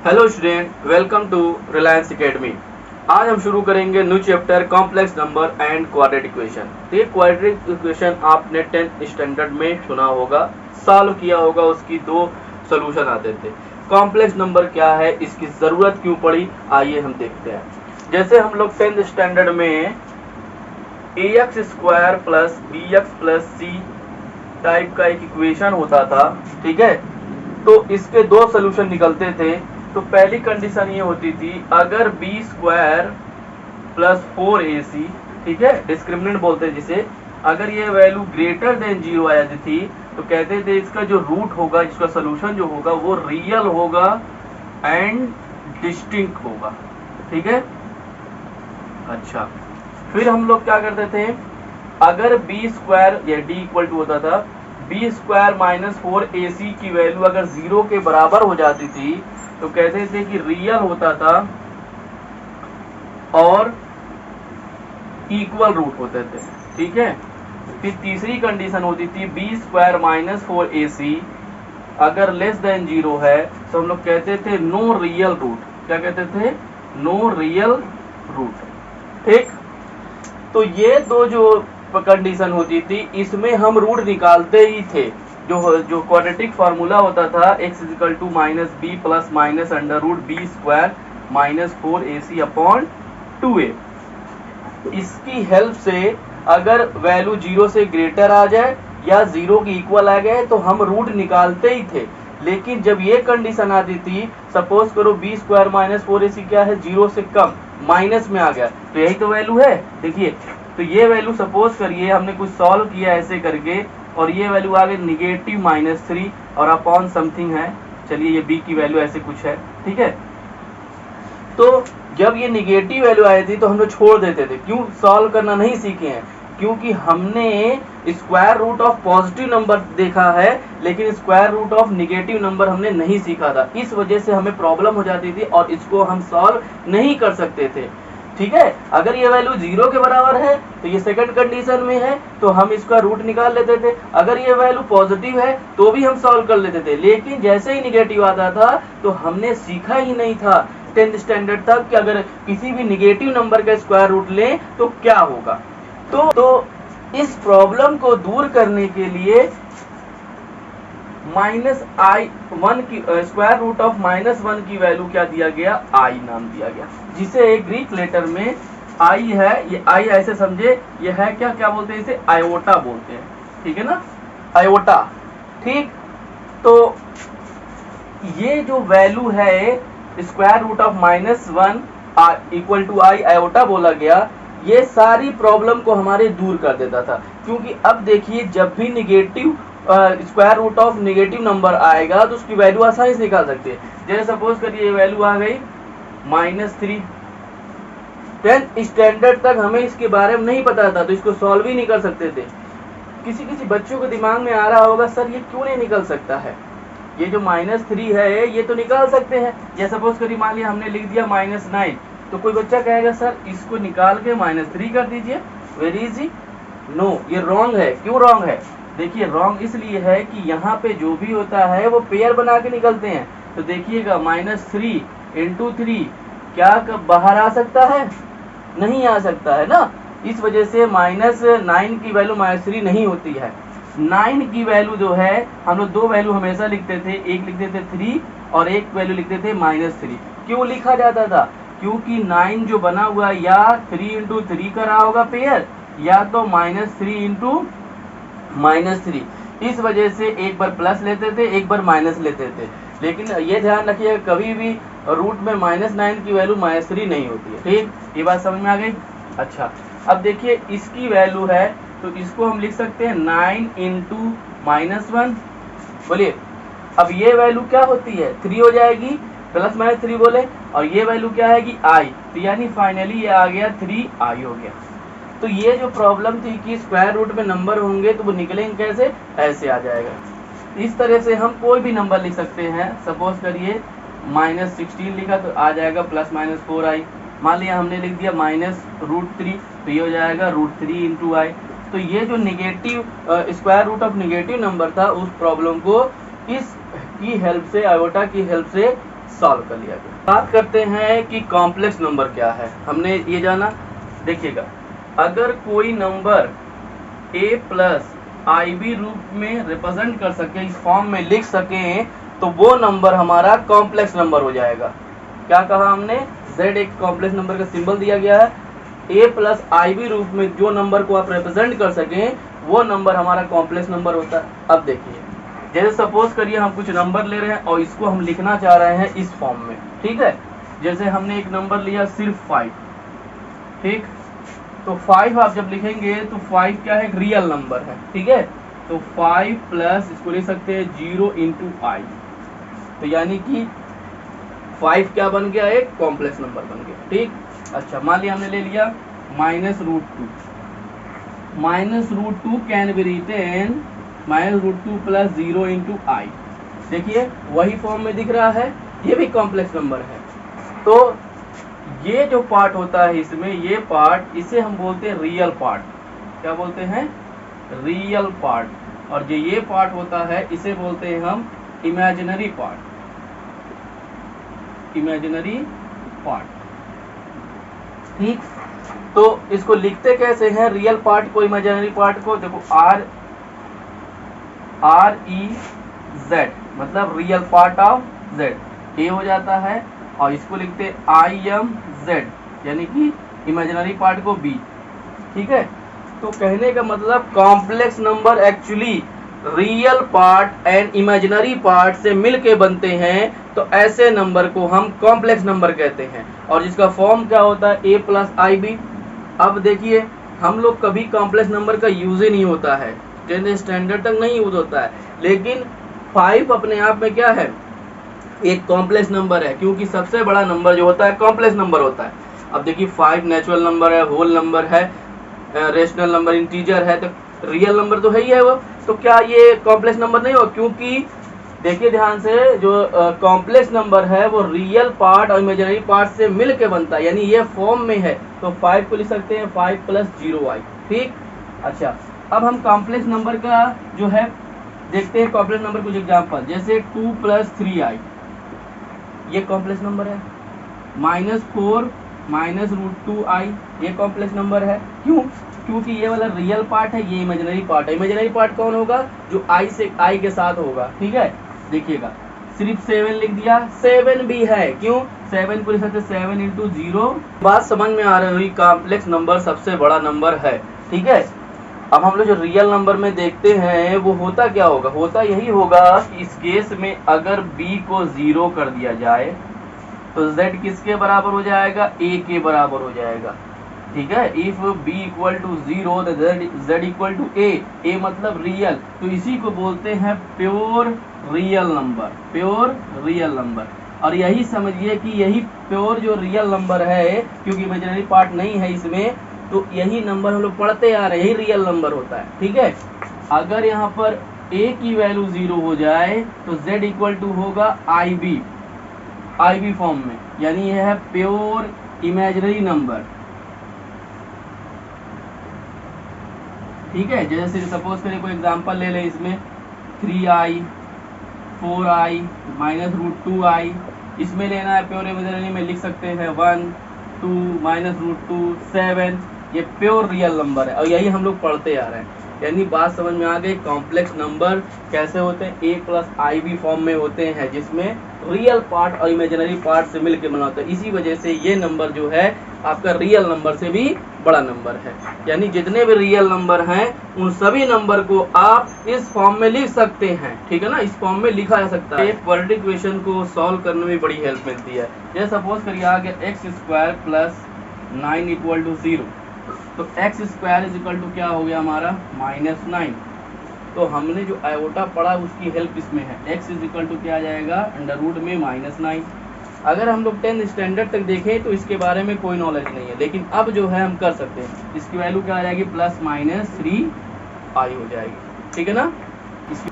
Hello student, welcome to Reliance academy. आज हम शुरू करेंगे new chapter complex number and quadratic equation. तो ये क्वाड्रेटिक इक्वेशन आपने 10th स्टैंडर्ड में सुना होगा, सॉल्व किया होगा, उसकी दो सॉल्यूशन आते थे। कॉम्प्लेक्स नंबर क्या है, इसकी ज़रूरत क्यों पड़ी, आइए हम देखते हैं। जैसे हम लोग 10th स्टैंडर्ड में ax square plus b x plus c type का एक इक्वेशन होता था, ठीक है। तो इसके दो सोल्यूशन निकलते थे। तो पहली कंडीशन ये होती थी, अगर बी स्क्वायर प्लस 4ac, ठीक है, डिस्क्रिमिनेंट बोलते हैं जिसे, अगर ये वैल्यू ग्रेटर देन 0 आ जाती थी तो कहते थे इसका जो रूट होगा, जिसका सोल्यूशन जो होगा वो रियल होगा एंड डिस्टिंक्ट होगा, ठीक है। अच्छा, फिर हम लोग क्या करते थे, अगर बी स्क्वायर या डी इक्वल टू होता था बी स्क्वायर माइनस 4ac की वैल्यू अगर 0 के बराबर हो जाती थी तो कहते थे कि रियल होता था और इक्वल रूट होते थे, ठीक है। फिर तीसरी कंडीशन होती थी बी स्क्वायर माइनस 4ac अगर लेस देन 0 है तो हम लोग कहते थे नो रियल रूट। क्या कहते थे? नो रियल रूट, ठीक। तो ये दो जो कंडीशन होती थी, इसमें हम रूट निकालते ही थे। जो क्वाड्रेटिक फार्मूला होता था x equal to minus b plus minus under root b square minus 4ac upon 2a। इसकी हेल्प से अगर वैल्यू 0 से ग्रेटर आ जाए या 0 के इक्वल आ गए तो हम रूट निकालते ही थे। लेकिन जब ये कंडीशन आती थी, सपोज करो बी स्क्वायर माइनस 4ac क्या है, 0 से कम, माइनस में आ गया, तो यही तो वैल्यू है। देखिए, तो ये वैल्यू सपोज करिए हमने कुछ सॉल्व किया ऐसे करके और ये वैल्यू आ गई निगेटिव -3 और अपॉन समथिंग है, चलिए ये b की वैल्यू ऐसे कुछ है, ठीक है। तो जब ये निगेटिव वैल्यू आई थी तो हम लोग छोड़ देते थे। क्यों? सॉल्व करना नहीं सीखे हैं, क्योंकि हमने square root of positive number देखा है लेकिन square root of negative number हमने नहीं सीखा था। इस वजह से हमें प्रॉब्लम हो जाती थी और इसको हम सॉल्व नहीं कर सकते थे, ठीक है। अगर ये वैल्यू 0 के बराबर है तो ये सेकंड कंडीशन में है तो हम इसका रूट निकाल लेते थे। अगर ये वैल्यू पॉजिटिव है तो भी हम सॉल्व कर लेते थे। लेकिन जैसे ही निगेटिव आता था तो हमने सीखा ही नहीं था 10th स्टैंडर्ड तक कि अगर किसी भी निगेटिव नंबर का स्क्वायर रूट लें तो क्या होगा। तो इस प्रॉब्लम को दूर करने के लिए -i1 की स्क्वायर रूट ऑफ -1 की वैल्यू क्या दिया गया, i नाम दिया गया, जिसे एक ग्रीक लेटर में i है। ये i ऐसे समझे, ये है क्या क्या बोलते हैं इसे, आयोटा बोलते हैं, ठीक है ना, आयोटा, ठीक। तो ये जो वैल्यू है square root of -1 equal to i iota बोला गया, ये सारी प्रॉब्लम को हमारे दूर कर देता था। क्योंकि अब देखिए, जब भी negative square root of negative number आएगा तो उसकी वैल्यू आसानी से निकाल सकते हैं। जैसे सपोज करिए ये वैल्यू आ गई -3। 10th स्टैंडर्ड तक हमें इसके बारे में नहीं पता था तो इसको सॉल्व ही नहीं कर सकते थे। किसी किसी बच्चों के दिमाग में आ रहा होगा, सर ये क्यों नहीं निकल सकता है, ये जो -3 है ये तो निकाल सकते हैं। या सपोज करिए मान लिया हमने लिख दिया -9, तो कोई बच्चा कहेगा सर इसको निकाल के -3 कर दीजिए, वेरी इजी। नो, ये रॉन्ग है। क्यों रॉन्ग है? देखिए, रॉन्ग इसलिए है कि यहाँ पे जो भी होता है वो पेयर बना के निकलते हैं। तो देखिएगा -3 × 3 क्या कब बाहर आ सकता है? नहीं आ सकता है ना। इस वजह से -9 की वैल्यू -3 नहीं होती है। 9 की वैल्यू जो है, हम लोग दो वैल्यू हमेशा लिखते थे, एक लिखते थे 3 और एक वैल्यू लिखते थे -3। क्यों लिखा जाता था? क्योंकि 9 जो बना हुआ या 3 × 3 का रहा होगा पेयर, या तो -3 × -3। इस वजह से एक बार प्लस लेते थे, एक बार माइनस लेते थे। लेकिन ये ध्यान रखिए, कभी भी रूट में -9 की वैल्यू -3 नहीं होती है, ठीक। ये बात समझ में आ गई? अच्छा, अब देखिए इसकी वैल्यू है तो इसको हम लिख सकते हैं 9 × -1। बोलिए, अब ये वैल्यू क्या होती है, 3 हो जाएगी, +-3 बोले, और ये वैल्यू क्या है कि i, तो यानी फाइनली ये आ गया 3i हो गया। तो ये जो प्रॉब्लम थी कि स्क्वायर रूट में नंबर होंगे तो वो निकलेंगे कैसे, ऐसे आ जाएगा। इस तरह से हम कोई भी नंबर लिख सकते हैं। सपोज करिए -16 लिखा तो आ जाएगा +-4i। मान लिया हमने लिख दिया -√3 तो ये हो जाएगा √3 × i। तो ये जो negative square root of negative number था, उस प्रॉब्लम को इस की हेल्प से, आयोटा की हेल्प से सॉल्व कर लिया गया। बात करते हैं कि कॉम्प्लेक्स नंबर क्या है। हमने ये जाना, देखिएगा, अगर कोई नंबर a प्लस IB रूप में रिप्रेजेंट कर सके, इस फॉर्म में लिख सके, तो वो नंबर हमारा कॉम्प्लेक्स नंबर हो जाएगा। क्या कहा हमने, z एक कॉम्प्लेक्स नंबर का सिंबल दिया गया है, a प्लस IB रूप में जो नंबर को आप रिप्रेजेंट कर सकें वो नंबर हमारा कॉम्प्लेक्स नंबर होता है। अब देखिए, जैसे सपोज करिए हम कुछ नंबर ले रहे हैं और इसको हम लिखना चाह रहे हैं इस फॉर्म में, ठीक है। जैसे हमने एक नंबर लिया सिर्फ 5, ठीक, तो 5 आप जब लिखेंगे तो 5 क्या है, एक रियल नंबर है, ठीक है। तो 5 प्लस इसको लिख सकते हैं 0 इंटू आई, तो यानी कि 5 क्या बन गया, एक कॉम्प्लेक्स नंबर बन गया, ठीक। अच्छा, मान लिया हमने ले लिया -√2, -√2 can be written -√2 plus 0 into i. देखिए वही फॉर्म में दिख रहा है, ये भी कॉम्प्लेक्स नंबर है। तो ये जो पार्ट होता है इसमें, ये पार्ट, इसे हम बोलते हैं रियल पार्ट। क्या बोलते हैं, रियल पार्ट। और जो ये पार्ट होता है इसे बोलते हैं हम इमेजिनरी पार्ट, इमेजिनरी पार्ट, ठीक। तो इसको लिखते कैसे हैं, रियल पार्ट को, इमेजिनरी पार्ट को, देखो REZ मतलब real part of Z, A हो जाता है, और इसको लिखते IMZ यानी कि इमेजिनरी पार्ट को B, ठीक है। तो कहने का मतलब complex number actually real part and imaginary part से मिलके बनते हैं, तो ऐसे नंबर को हम कॉम्प्लेक्स नंबर कहते हैं। और जिसका फॉर्म क्या होता है, A प्लस IB। अब देखिए, हम लोग कभी कॉम्प्लेक्स नंबर का यूज ही नहीं होता है, 10th स्टैंडर्ड तक नहीं यूज होता है, लेकिन 5 अपने आप में क्या है, एक कॉम्प्लेक्स नंबर है, क्योंकि सबसे बड़ा नंबर जो होता है कॉम्प्लेक्स नंबर होता है। अब देखिए 5 नेचुरल नंबर है, होल नंबर है, रेशनल नंबर, इंटीजर है, तो रियल नंबर तो है ही है वो, तो क्या ये कॉम्प्लेक्स नंबर नहीं हो, क्योंकि देखिए ध्यान से, जो कॉम्प्लेक्स नंबर है वो रियल पार्ट और इमेजिनरी पार्ट से मिल के बनता है, यानी ये फॉर्म में है, तो 5 को लिख सकते हैं 5 प्लस 0i, ठीक। अच्छा, अब हम कॉम्प्लेक्स नंबर का जो है देखते हैं, कॉम्प्लेक्स नंबर कुछ एग्जांपल, जैसे 2 प्लस 3i, ये कॉम्प्लेक्स नंबर है। -4 -√2i, ये कॉम्प्लेक्स नंबर है। क्यों, क्योंकि ये वाला रियल पार्ट है, ये इमेजिनरी पार्ट है। इमेजिनरी पार्ट कौन होगा, जो i के साथ होगा, ठीक है। देखिएगा, सिर्फ 7 लिख दिया, 7 भी है, क्यों, 7 को लिख सकते 7 इंटू 0। बात समझ में आ रही, कॉम्प्लेक्स नंबर सबसे बड़ा नंबर है, ठीक है। अब हम लोग जो रियल नंबर में देखते हैं वो होता क्या होगा, होता यही होगा कि इस केस में अगर b को 0 कर दिया जाए तो z किसके बराबर हो जाएगा, a के बराबर हो जाएगा, ठीक है। इफ b इक्वल टू 0 तो z इक्वल टू a मतलब रियल, तो इसी को बोलते हैं pure real number, pure real number. और यही समझिए कि यही प्योर जो रियल नंबर है, क्योंकि इमेजिनरी पार्ट नहीं है इसमें, तो यही नंबर हम लोग पढ़ते आ रहे हैं, यही रियल नंबर होता है, ठीक है। अगर यहाँ पर a की वैल्यू 0 हो जाए तो z इक्वल टू होगा IB फॉर्म में, यानी यह है प्योर इमेजिनरी नंबर, ठीक है। जैसे सपोज करें कोई एग्जांपल ले लें, इसमें 3i 4i -√2i, इसमें लेना है प्योर इमेजिनरी में, लिख सकते हैं 1 2 -√2 7, ये प्योर रियल नंबर है, और यही हम लोग पढ़ते आ रहे हैं। यानी बात समझ में आ गई, कॉम्प्लेक्स नंबर कैसे होते हैं, a प्लस IB फॉर्म में होते हैं, जिसमें रियल पार्ट और इमेजिनरी पार्ट से मिलकर बना होता है। इसी वजह से ये नंबर जो है आपका रियल नंबर से भी बड़ा नंबर है। यानी जितने भी रियल नंबर हैं उन सभी नंबर को आप इस फॉर्म में लिख सकते हैं, ठीक है ना, इस फॉर्म में लिखा जा सकता है। क्वाड्रेटिक इक्वेशन को सॉल्व करने में बड़ी हेल्प मिलती है। जैसे सपोज करिए आ गया x² प्लस 9 इक्वल टू 0, तो x² इज इक्वल टू क्या हो गया हमारा -9। तो हमने जो आयोटा पढ़ा उसकी हेल्प इसमें है, x इज इक्वल टू क्या आ जाएगा, अंडर रूट में -9। अगर हम लोग 10th स्टैंडर्ड तक देखें तो इसके बारे में कोई नॉलेज नहीं है, लेकिन अब जो है हम कर सकते हैं। इसकी वैल्यू क्या आ जाएगी, +-3i हो जाएगी, ठीक है ना।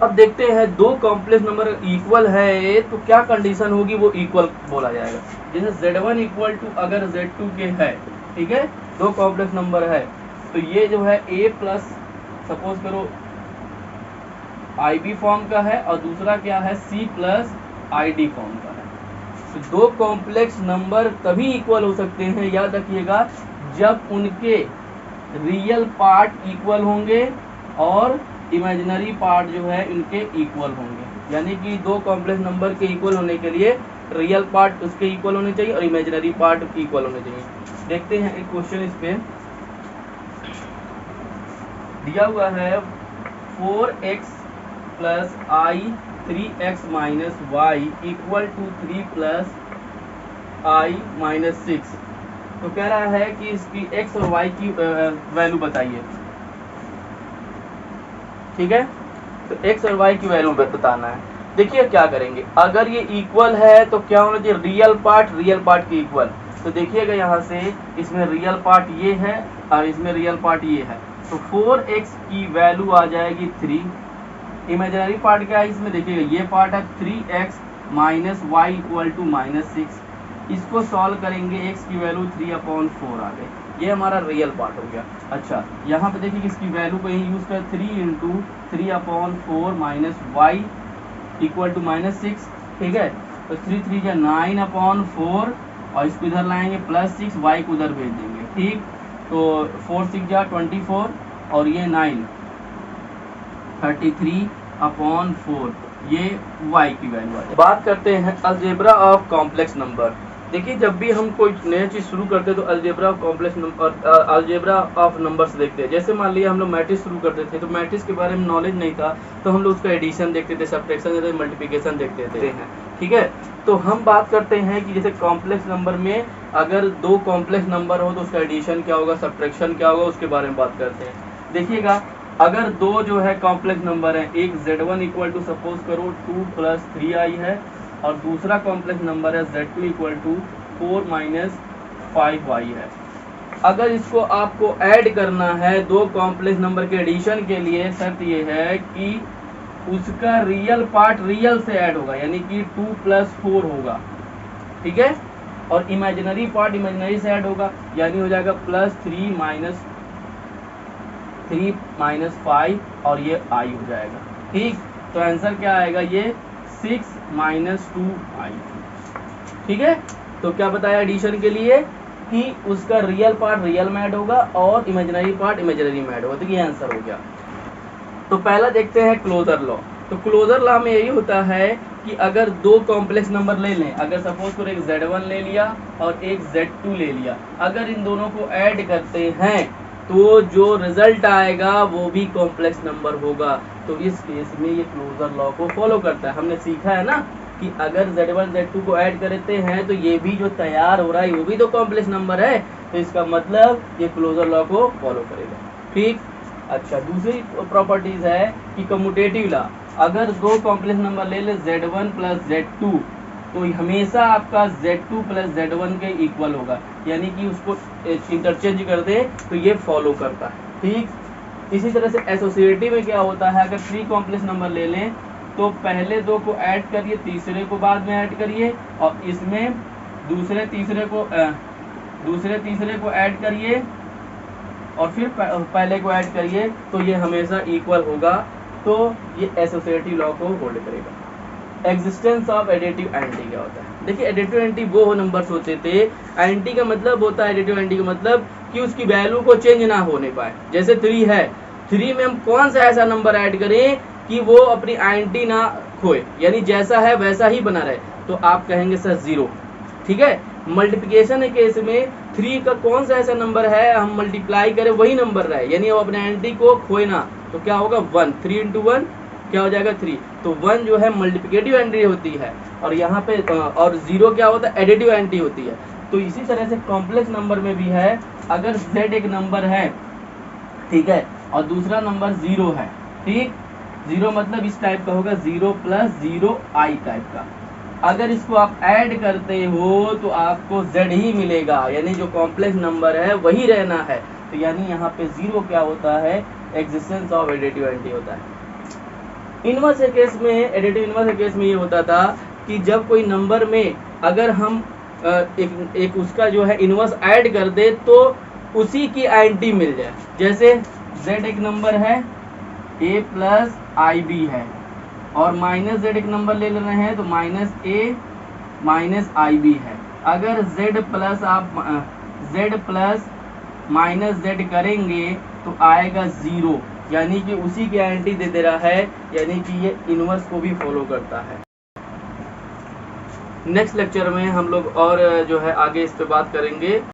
अब देखते हैं, दो कॉम्प्लेक्स नंबर इक्वल है तो क्या कंडीशन होगी, वो इक्वल बोला जाएगा। जैसे z1 इक्वल टू अगर z2 के है, ठीक है, दो कॉम्प्लेक्स नंबर है, तो ये जो है a प्लस सपोज करो IB फॉर्म का है, और दूसरा क्या है C प्लस ID फॉर्म का है। तो दो कॉम्प्लेक्स नंबर तभी इक्वल हो सकते हैं, याद रखिएगा, जब उनके रियल पार्ट इक्वल होंगे और इमेजिनरी पार्ट जो है इनके इक्वल होंगे। यानी कि दो कॉम्प्लेक्स नंबर के इक्वल होने के लिए रियल पार्ट उसके इक्वल होने चाहिए और इमेजिनरी पार्ट इक्वल होने चाहिए। देखते हैं एक क्वेश्चन इस पे दिया हुआ है 4x plus i 3x minus y equal to 3 plus i minus 6। तो कह रहा है कि इसकी x और y की वैल्यू बताइए। ठीक है, तो x और y की वैल्यू बताना है। देखिए क्या करेंगे, अगर ये इक्वल है तो क्या होना चाहिए, रियल पार्ट के इक्वल। तो देखिएगा यहाँ से इसमें रियल पार्ट ये है और इसमें रियल पार्ट ये है, तो 4x की वैल्यू आ जाएगी 3। इमेजिनरी पार्ट क्या है इसमें, देखिएगा ये पार्ट है 3x minus y equal to minus 6। इसको सॉल्व करेंगे, x की वैल्यू 3/4 आ गई, ये हमारा रियल पार्ट हो गया। अच्छा यहाँ पे देखिए इसकी वैल्यू को यही यूज कर 3 into 3/4 minus y equal to minus 6। ठीक है, तो 3 3 जा 9/4 और इसको इधर लाएंगे प्लस 6, वाई को उधर भेज देंगे। ठीक, तो 4 6 जा 24 और ये 9 33/4, ये y की वैल्यू है। बात करते हैं अलजेब्रा ऑफ कॉम्प्लेक्स नंबर। देखिए जब भी हम कोई नई चीज शुरू करते हैं तो algebra of complex number, algebra of numbers देखते हैं। जैसे मान लिया हम लोग मैट्रिक्स शुरू करते थे तो मैट्रिक्स के बारे में नॉलेज नहीं था, तो हम लोग उसका एडिशन देखते थे, सब्ट्रैक्शन देखते थे, मल्टीप्लिकेशन देखते थे। ठीक है, तो हम बात करते हैं कि जैसे कॉम्प्लेक्स नंबर में अगर दो कॉम्प्लेक्स नंबर हो तो उसका एडिशन क्या होगा, सब्ट्रैक्शन क्या होगा, उसके बारे में बात करते हैं। देखिएगा अगर दो जो है कॉम्प्लेक्स नंबर है, एक z1 इक्वल टू सपोज करो 2 प्लस 3i है और दूसरा कॉम्प्लेक्स नंबर है z2 equal to 4 minus 5y है। अगर इसको आपको ऐड करना है, दो कॉम्प्लेक्स नंबर के एडिशन के लिए शर्त ये है कि उसका रियल पार्ट रियल से ऐड होगा, यानी कि 2 प्लस 4 होगा। ठीक है, और इमेजिनरी पार्ट इमेजिनरी से ऐड होगा, यानी हो जाएगा प्लस 3 माइनस 5 और ये आई हो जाएगा। ठीक, तो आंसर क्या आएगा, ये 6 माइनस 2i। ठीक है, तो क्या बताया एडिशन के लिए कि उसका रियल पार्ट रियल में ऐड होगा और इमेजिनरी पार्ट इमेजिनरी में ऐड होगा, तो ये आंसर हो गया। तो पहला देखते हैं क्लोजर लॉ। तो क्लोजर लॉ में यही होता है कि अगर दो कॉम्प्लेक्स नंबर ले लें, अगर सपोज करो एक z1 ले लिया और एक z2 ले लिया, अगर इन दोनों को ऐड करते हैं तो जो रिजल्ट आएगा वो भी कॉम्प्लेक्स नंबर होगा। तो इस केस में ये क्लोजर लॉ को फॉलो करता है। हमने सीखा है ना कि अगर z1 z2 को ऐड करते हैं तो ये भी जो तैयार हो रहा है वो भी तो कॉम्प्लेक्स नंबर है, तो इसका मतलब ये क्लोजर लॉ को फॉलो करेगा। ठीक, अच्छा दूसरी प्रॉपर्टीज है कि कम्यूटेटिव लॉ। अगर दो कॉम्प्लेक्स नंबर ले ले z1 प्लस z2 तो हमेशा आपका z2 प्लस z1 के इक्वल होगा, यानी कि उसको इंटरचेंज कर दे तो ये फॉलो करता है। ठीक, इसी तरह से एसोसिएटिव में क्या होता है, अगर 3 कॉम्प्लेक्स नंबर ले लें तो पहले दो को ऐड करिए, तीसरे को बाद में ऐड करिए और इसमें दूसरे तीसरे को ऐड करिए और फिर पहले को ऐड करिए, तो ये हमेशा इक्वल होगा। तो ये एसोसिएटिव लॉ को होल्ड करेगा। एग्जिस्टेंस ऑफ एडिटिव एंटी क्या होता है, देखिए एडिटिव एंटी वो नंबर्स होते थे, एंटी का मतलब होता है, एडिटिव एंटी का मतलब कि उसकी वैल्यू को चेंज ना होने पाए। जैसे 3 है, 3 में हम कौन सा ऐसा नंबर ऐड करें कि वो अपनी एंटी ना खोए, यानी जैसा है वैसा ही बना रहे, तो आप कहेंगे सर 0। ठीक है, मल्टीप्लिकेशन केस में 3 का कौन सा ऐसा नंबर है हम मल्टीप्लाई करें वही नंबर रहे, यानी वो अपने एंटी को खोए ना, तो क्या होगा 1। 3 इंटू 1 क्या हो जाएगा 3, तो 1 जो है मल्टीप्लिकेटिव एंटी होती है और यहाँ पे और 0 क्या होता है, एडिटिव एंटी होती है। तो इसी तरह से कॉम्प्लेक्स नंबर में भी है, अगर z एक नंबर है, ठीक है, और दूसरा नंबर 0 है, ठीक, 0 मतलब इस टाइप का होगा 0 प्लस 0i टाइप का। अगर इसको आप ऐड करते हो तो आपको z ही मिलेगा, यानी जो कॉम्प्लेक्स नंबर है वही रहना है। तो यानी यहाँ पे 0 क्या होता है, एग्जिस्टेंस ऑफ एडिटिव एंटी होता है। इनवर्स केस में, एडिटिव इनवर्स केस में ये होता था कि जब कोई नंबर में अगर हम एक उसका जो है इनवर्स ऐड कर दे तो उसी की एंटी मिल जाए। जैसे z एक नंबर है, a प्लस आई बी है और माइनस z एक नंबर ले रहे हैं तो minus a minus i b है। अगर z प्लस आप z प्लस माइनस z करेंगे तो आएगा 0, यानी कि उसी की आइडेंटिटी दे दे रहा है, यानी कि ये इनवर्स को भी फॉलो करता है। नेक्स्ट लेक्चर में हम लोग और जो है आगे इस पे बात करेंगे।